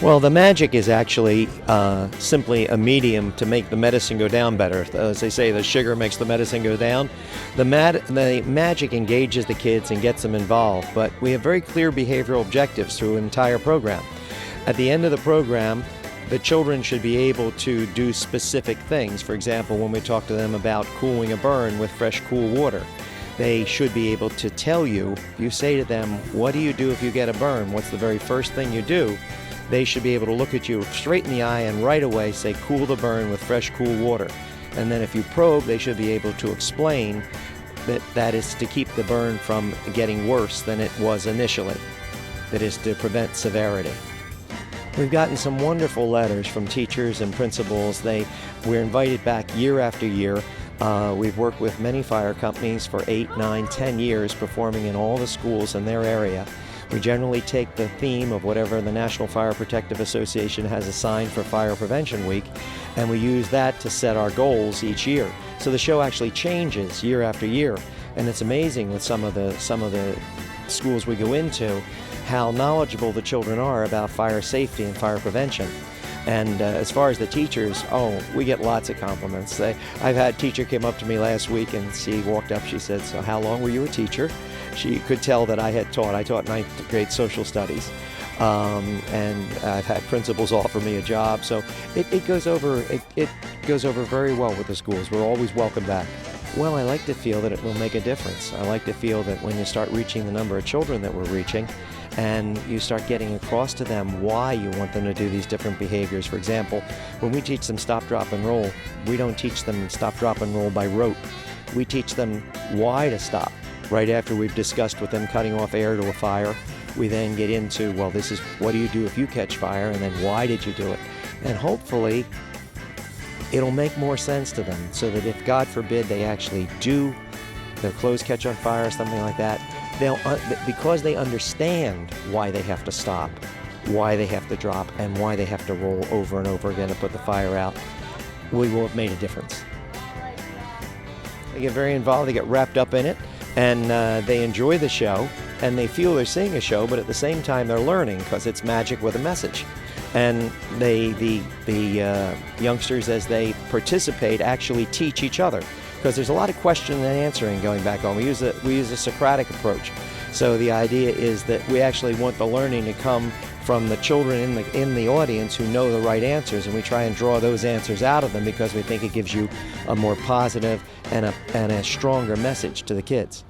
Well, the magic is actually simply a medium to make the medicine go down better. As they say, the sugar makes the medicine go down. The magic engages the kids and gets them involved, but we have very clear behavioral objectives through an entire program. At the end of the program, the children should be able to do specific things. For example, when we talk to them about cooling a burn with fresh, cool water, they should be able to tell you, if you say to them, what do you do if you get a burn? What's the very first thing you do? They should be able to look at you straight in the eye and right away say, cool the burn with fresh, cool water. And then if you probe, they should be able to explain that that is to keep the burn from getting worse than it was initially. That is to prevent severity. We've gotten some wonderful letters from teachers and principals. We're invited back year after year. We've worked with many fire companies for 8, 9, 10 years, performing in all the schools in their area. We generally take the theme of whatever the National Fire Protective Association has assigned for Fire Prevention Week, and we use that to set our goals each year. So the show actually changes year after year, and it's amazing with some of the schools we go into how knowledgeable the children are about fire safety and fire prevention. And as far as the teachers, we get lots of compliments. I've had a teacher came up to me last week and she walked up, she said, so how long were you a teacher? She could tell that I taught ninth grade social studies. And I've had principals offer me a job, so it goes over very well with the schools. We're always welcome back. Well, I like to feel that it will make a difference. I like to feel that when you start reaching the number of children that we're reaching, and you start getting across to them why you want them to do these different behaviors. For example, when we teach them stop, drop, and roll, we don't teach them stop, drop, and roll by rote. We teach them why to stop. Right after we've discussed with them cutting off air to a fire, we then get into, well, this is what do you do if you catch fire, and then why did you do it? And hopefully, it'll make more sense to them so that if, God forbid, they actually do, their clothes catch on fire or something like that, because they understand why they have to stop, why they have to drop, and why they have to roll over and over again to put the fire out, we will have made a difference. They get very involved, they get wrapped up in it, and they enjoy the show, and they feel they're seeing a show, but at the same time they're learning because it's magic with a message. And the youngsters, as they participate, actually teach each other, because there's a lot of question and answering going back on. We use a Socratic approach. So the idea is that we actually want the learning to come from the children in the audience who know the right answers, and we try and draw those answers out of them because we think it gives you a more positive and a stronger message to the kids.